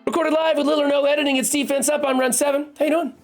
Recorded live with little or no editing. It's Defense Up. I'm Run 7. How you doing?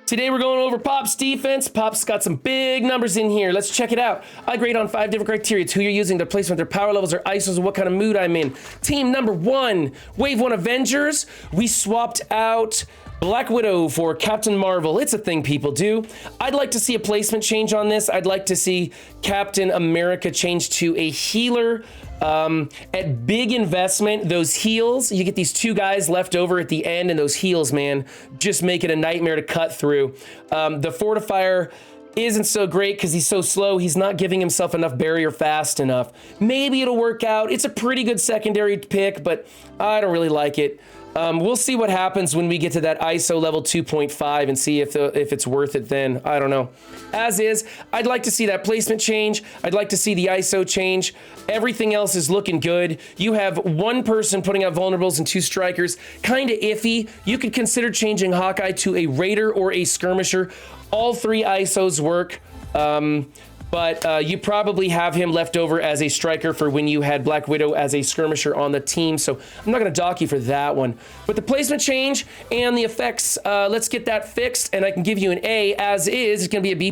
Today we're going over Pop's defense. Pop's got some big numbers in here. Let's check it out. I grade on 5 different criteria. It's who you're using, their placement, their power levels, their ISOs, and what kind of mood I'm in. Team number 1, Wave 1 Avengers. We swapped out Black Widow for Captain Marvel. It's a thing people do. I'd like to see a placement change on this. I'd like to see Captain America change to a healer. At big investment, those heals, you get these 2 guys left over at the end, and those heals, man, just make it a nightmare to cut through. The Fortifier isn't so great because he's so slow. He's not giving himself enough barrier fast enough. Maybe it'll work out. It's a pretty good secondary pick, but I don't really like it. We'll see what happens when we get to that ISO level 2.5 and see if it's worth it then. I don't know. As is, I'd like to see that placement change. I'd like to see the ISO change. Everything else is looking good. You have 1 person putting out vulnerables and 2 strikers. Kind of iffy. You could consider changing Hawkeye to a raider or a skirmisher. All 3 ISOs work. But you probably have him left over as a striker for when you had Black Widow as a skirmisher on the team. So I'm not going to dock you for that one. But the placement change and the effects, let's get that fixed. And I can give you an A as is. It's going to be a B+.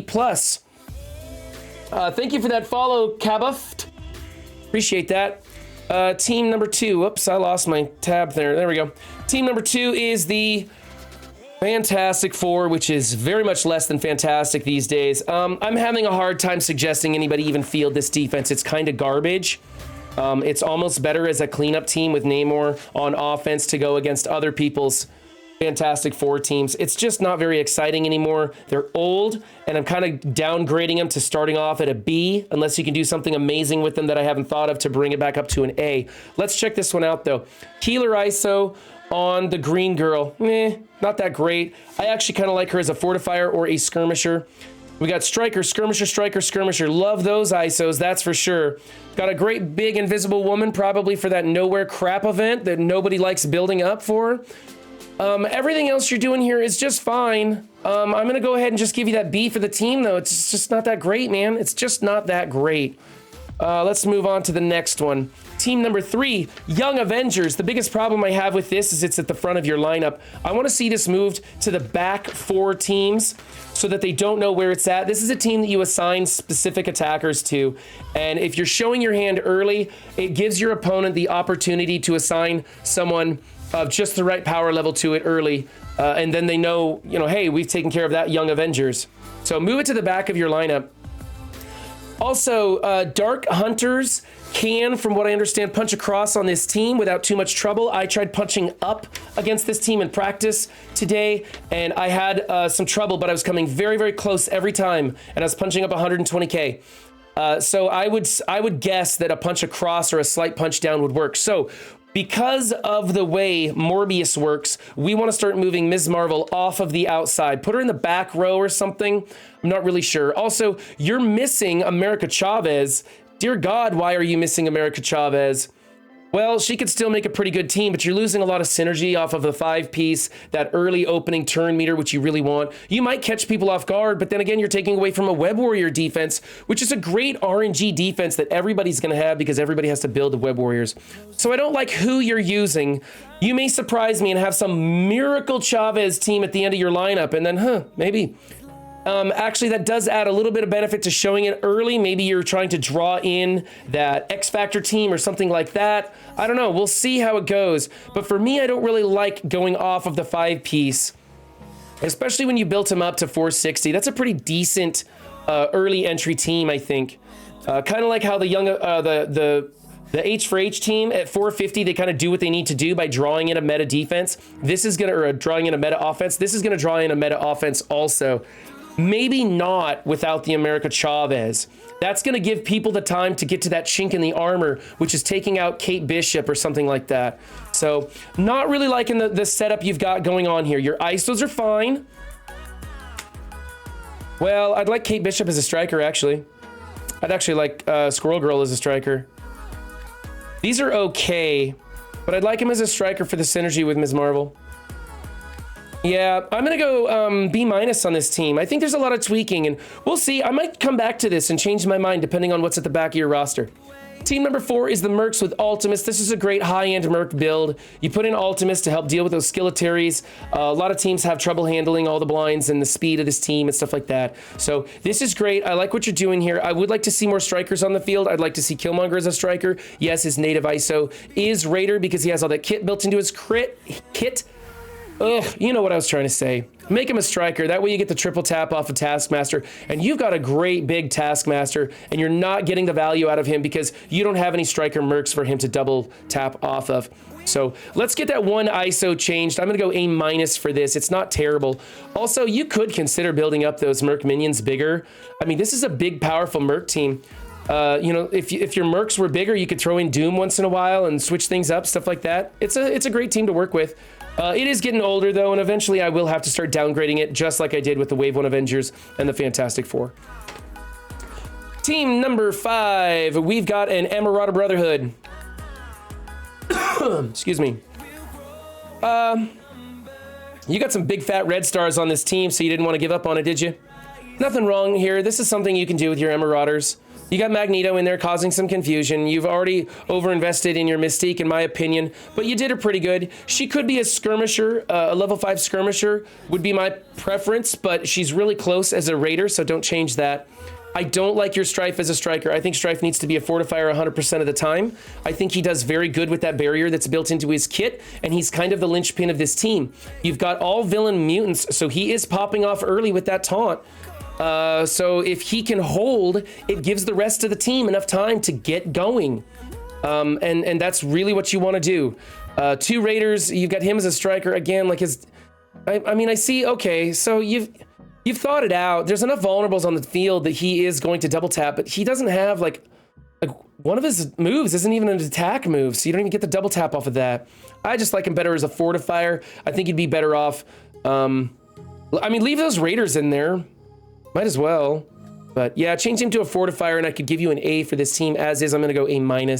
Thank you for that follow, Cabuffed. Appreciate that. Team number 2. Whoops, I lost my tab there. There we go. Team number 2 is the Fantastic Four, which is very much less than fantastic these days. I'm having a hard time suggesting anybody even field this defense. It's kind of garbage. It's almost better as a cleanup team with Namor on offense to go against other people's Fantastic Four teams. It's just not very exciting anymore. They're old, and I'm kind of downgrading them to starting off at a B, unless you can do something amazing with them that I haven't thought of to bring it back up to an A. Let's check this one out, though. Healer ISO on the green girl. Not that great. I actually kind of like her as a fortifier or a skirmisher. We got striker, skirmisher, striker, skirmisher. Love those ISOs, that's for sure. Got a great big invisible woman, probably for that nowhere crap event that nobody likes building up for. Everything else you're doing here is just fine. I'm going to go ahead and just give you that B for the team, though. It's just not that great, man. It's just not that great. Let's move on to the next one. Team number 3, Young Avengers. The biggest problem I have with this is it's at the front of your lineup. I want to see this moved to the back 4 teams so that they don't know where it's at. This is a team that you assign specific attackers to. And if you're showing your hand early, it gives your opponent the opportunity to assign someone of just the right power level to it early. And then they know, hey, we've taken care of that Young Avengers. So move it to the back of your lineup. Also, Dark Hunters can, from what I understand, punch across on this team without too much trouble. I tried punching up against this team in practice today, and I had some trouble, but I was coming very, very close every time, and I was punching up 120k. So I would guess that a punch across or a slight punch down would work. So because of the way Morbius works, we want to start moving Ms. Marvel off of the outside. Put her in the back row or something. I'm not really sure. Also, you're missing America Chavez. Dear God, why are you missing America Chavez? Well, she could still make a pretty good team, but you're losing a lot of synergy off of the 5-piece, that early opening turn meter, which you really want. You might catch people off guard, but then again, you're taking away from a Web Warrior defense, which is a great RNG defense that everybody's going to have because everybody has to build the Web Warriors. So I don't like who you're using. You may surprise me and have some miracle Chavez team at the end of your lineup, and then, maybe. Actually, that does add a little bit of benefit to showing it early. Maybe you're trying to draw in that X Factor team or something like that. I don't know. We'll see how it goes. But for me, I don't really like going off of the 5-piece, especially when you built him up to 460. That's a pretty decent early entry team, I think. Kind of like how the young the H for H team at 450, they kind of do what they need to do by drawing in a meta defense. This is gonna, or drawing in a meta offense. This is gonna draw in a meta offense also. Maybe not without the America Chavez. That's going to give people the time to get to that chink in the armor, which is taking out Kate Bishop or something like that. So not really liking the setup you've got going on here. Your ISOs are fine. Well, I'd like Kate Bishop as a striker, actually. I'd actually like Squirrel Girl as a striker. These are okay, but I'd like him as a striker for the synergy with Ms. Marvel. Yeah, I'm going to go B- on this team. I think there's a lot of tweaking, and we'll see. I might come back to this and change my mind depending on what's at the back of your roster. Team number 4 is the Mercs with Ultimus. This is a great high-end Merc build. You put in Ultimus to help deal with those skilletaries. A lot of teams have trouble handling all the blinds and the speed of this team and stuff like that. So this is great. I like what you're doing here. I would like to see more strikers on the field. I'd like to see Killmonger as a striker. Yes, his native ISO is Raider because he has all that kit built into his kit. Ugh, you know what I was trying to say. Make him a striker. That way you get the triple tap off of Taskmaster, and you've got a great big Taskmaster, and you're not getting the value out of him because you don't have any striker mercs for him to double tap off of. So let's get that one ISO changed. I'm going to go A- for this. It's not terrible. Also, you could consider building up those merc minions bigger. I mean, this is a big, powerful merc team. You know, if your mercs were bigger, you could throw in Doom once in a while and switch things up, stuff like that. It's a great team to work with. It is getting older, though, and eventually I will have to start downgrading it, just like I did with the Wave 1 Avengers and the Fantastic Four. Team number 5, we've got an Emmarauders Brotherhood. Excuse me. You got some big fat red stars on this team, so you didn't want to give up on it, did you? Nothing wrong here. This is something you can do with your Emmarauders. You got Magneto in there causing some confusion. You've already overinvested in your Mystique, in my opinion, but you did her pretty good. She could be a skirmisher, a level 5 skirmisher would be my preference, but she's really close as a Raider, so don't change that. I don't like your Strife as a striker. I think Strife needs to be a fortifier 100% of the time. I think he does very good with that barrier that's built into his kit, and he's kind of the linchpin of this team. You've got all villain mutants, so he is popping off early with that taunt. So if he can hold, it gives the rest of the team enough time to get going. And that's really what you want to do. 2 Raiders, you've got him as a striker. Again, like I mean, I see, okay, so you've thought it out. There's enough vulnerables on the field that he is going to double tap, but he doesn't have, like one of his moves isn't even an attack move, so you don't even get the double tap off of that. I just like him better as a fortifier. I think he'd be better off. I mean, leave those Raiders in there. Might as well. But yeah, change him to a fortifier and I could give you an A for this team as is. I'm going to go A-.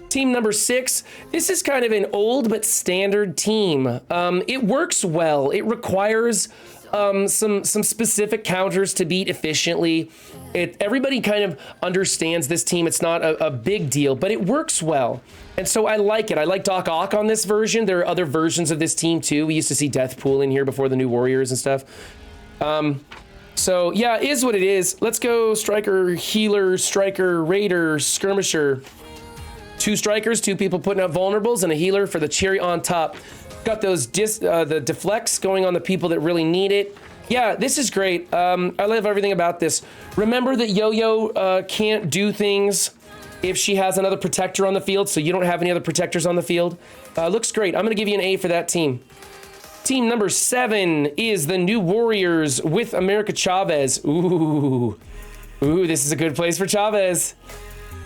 Team number 6. This is kind of an old but standard team. It works well. It requires some specific counters to beat efficiently. Everybody kind of understands this team. It's not a big deal, but it works well. And so I like it. I like Doc Ock on this version. There are other versions of this team too. We used to see Deathpool in here before the new Warriors and stuff. So yeah, it is what it is. Let's go striker, healer, striker, raider, skirmisher. 2 strikers, 2 people putting out vulnerables, and a healer for the cherry on top. Got those the deflects going on the people that really need it. Yeah, this is great. I love everything about this. Remember that Yo-Yo can't do things if she has another protector on the field, so you don't have any other protectors on the field. Looks great. I'm going to give you an A for that team. Team number 7 is the New Warriors with Chavez. Ooh, this is a good place for Chavez.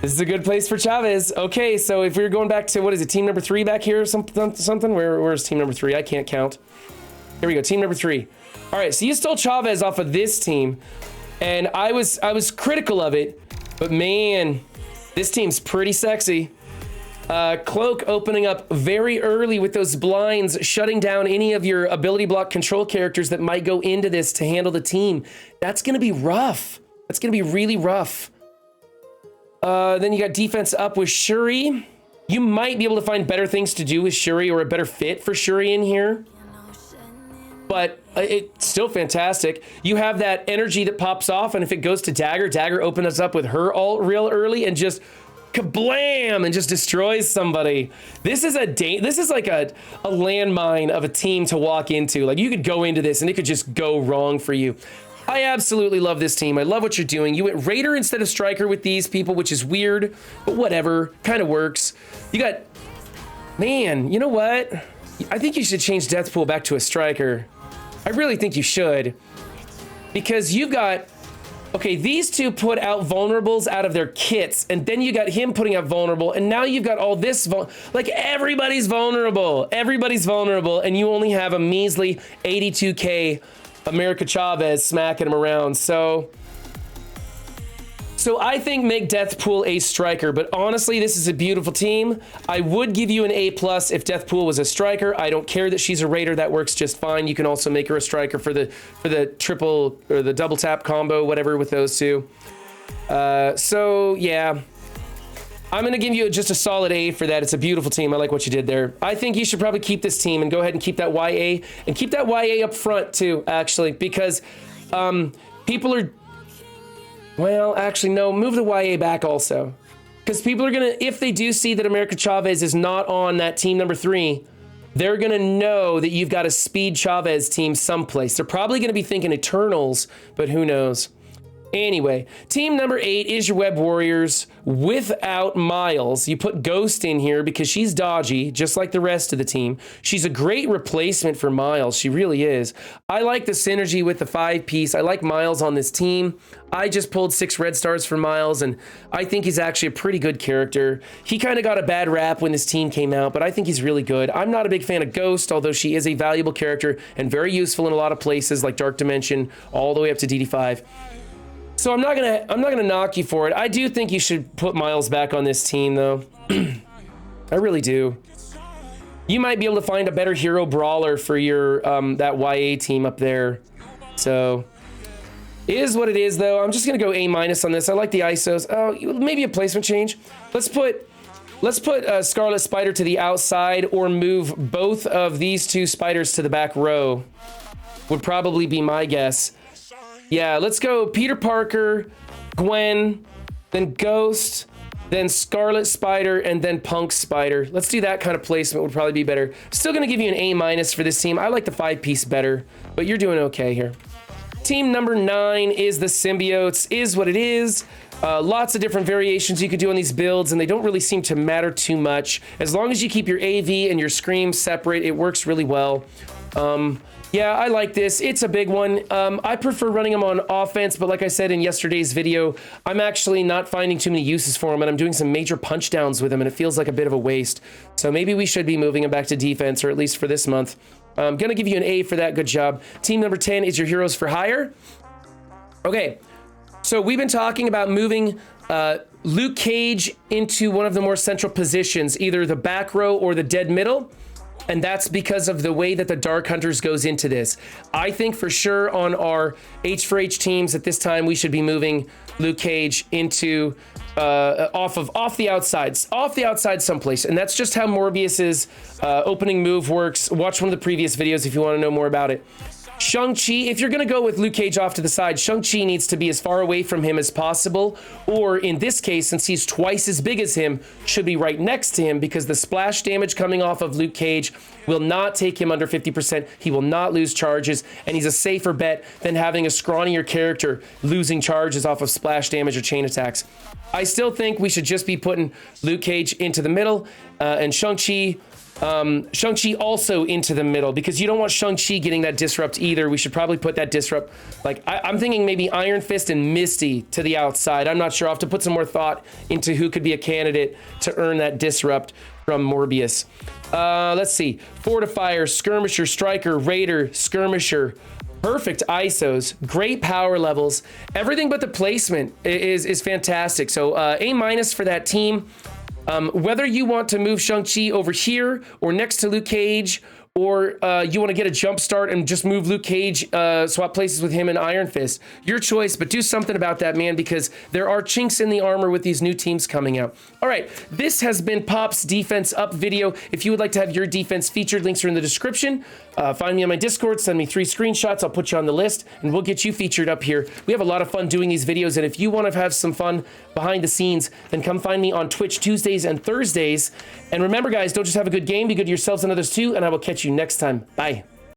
This is a good place for Chavez. Okay, so if we're going back to, what is it, team number 3 back here or something? Where's team number 3? I can't count. Here we go, team number 3. All right, so you stole Chavez off of this team, and I was critical of it, but man, this team's pretty sexy. Cloak opening up very early with those blinds, shutting down any of your ability block control characters that might go into this to handle the team. That's going to be rough. That's going to be really rough. Then you got defense up with Shuri. You might be able to find better things to do with Shuri or a better fit for Shuri in here. But it's still fantastic. You have that energy that pops off, and if it goes to Dagger, Dagger opens up with her ult real early and just kablam and just destroys somebody. This is like a landmine of a team to walk into. Like, you could go into this and it could just go wrong for you. I absolutely love this team. I love what you're doing. You went Raider instead of Striker with these people, which is weird, but whatever, kind of works. You got, man, you know what? I think you should change Deathpool back to a Striker. I really think you should, because you've got, okay, these 2 put out vulnerables out of their kits, and then you got him putting out vulnerable, and now you've got all this, like, everybody's vulnerable, and you only have a measly 82k Chavez smacking him around. So I think make Deathpool a striker, but honestly, this is a beautiful team. I would give you an A+ if Deathpool was a striker. I don't care that she's a raider. That works just fine. You can also make her a striker for the triple or the double tap combo, whatever, with those 2. So yeah, I'm going to give you just a solid A for that. It's a beautiful team. I like what you did there. I think you should probably keep this team and go ahead and keep that YA. And keep that YA up front, too, actually. Because people are... Well, actually, no. Move the YA back also. Because people are going to... If they do see that America Chavez is not on that team number 3... They're going to know that you've got a Speed Chavez team someplace. They're probably going to be thinking Eternals, but who knows? Anyway, team number 8 is your Web Warriors without Miles. You put Ghost in here because she's dodgy, just like the rest of the team. She's a great replacement for Miles. She really is. I like the synergy with the 5-piece. I like Miles on this team. I just pulled 6 red stars for Miles, and I think he's actually a pretty good character. He kind of got a bad rap when this team came out, but I think he's really good. I'm not a big fan of Ghost, although she is a valuable character and very useful in a lot of places like Dark Dimension, all the way up to DD5. So I'm not gonna knock you for it. I do think you should put Miles back on this team, though. I really do. You might be able to find a better hero brawler for your that YA team up there. So it is what it is, though. I'm just gonna go A- on this. I like the ISOs. Oh, maybe a placement change. Let's put Scarlet Spider to the outside, or move both of these 2 spiders to the back row. Would probably be my guess. Yeah, let's go Peter Parker, Gwen, then Ghost, then Scarlet Spider, and then Punk Spider. Let's do that kind of placement, would probably be better. Still gonna give you an A- for this team. I like the 5-piece better, but you're doing okay here. Team number 9 is the Symbiotes. Is what it is. Lots of different variations you could do on these builds, and they don't really seem to matter too much. As long as you keep your AV and your Scream separate, it works really well. Yeah, I like this. It's a big one. I prefer running them on offense, but like I said in yesterday's video, I'm actually not finding too many uses for them, and I'm doing some major punch downs with them, and it feels like a bit of a waste. So maybe we should be moving them back to defense, or at least for this month. I'm going to give you an A for that. Good job. Team number 10 is your Heroes for Hire. Okay, so we've been talking about moving Luke Cage into one of the more central positions, either the back row or the dead middle. And that's because of the way that the Dark Hunters goes into this. I think for sure on our H4H teams at this time, we should be moving Luke Cage into off the outside someplace. And that's just how Morbius's opening move works. Watch one of the previous videos if you want to know more about it. Shang-Chi, if you're going to go with Luke Cage off to the side, Shang-Chi needs to be as far away from him as possible, or in this case, since he's twice as big as him, should be right next to him, because the splash damage coming off of Luke Cage will not take him under 50%. He will not lose charges, and he's a safer bet than having a scrawnier character losing charges off of splash damage or chain attacks. I still think we should just be putting Luke Cage into the middle, and Shang-Chi also into the middle, because you don't want Shang-Chi getting that disrupt either. We should probably put that disrupt, like, I'm thinking maybe Iron Fist and Misty to the outside. I'm not sure. I'll have to put some more thought into who could be a candidate to earn that disrupt from Morbius. Let's see. Fortifier, Skirmisher, Striker, Raider, Skirmisher. Perfect ISOs, great power levels. Everything but the placement is fantastic. So A- for that team. Whether you want to move Shang-Chi over here or next to Luke Cage, or you want to get a jump start and just move Luke Cage, swap places with him and Iron Fist, your choice, but do something about that, man, because there are chinks in the armor with these new teams coming out. All right, this has been Pop's Defense Up video. If you would like to have your defense featured, links are in the description. Find me on my Discord, send me 3 screenshots, I'll put you on the list, and we'll get you featured up here. We have a lot of fun doing these videos, and if you want to have some fun behind the scenes, then come find me on Twitch Tuesdays and Thursdays. And remember, guys, don't just have a good game, be good to yourselves and others too, and I will catch you next time. Bye.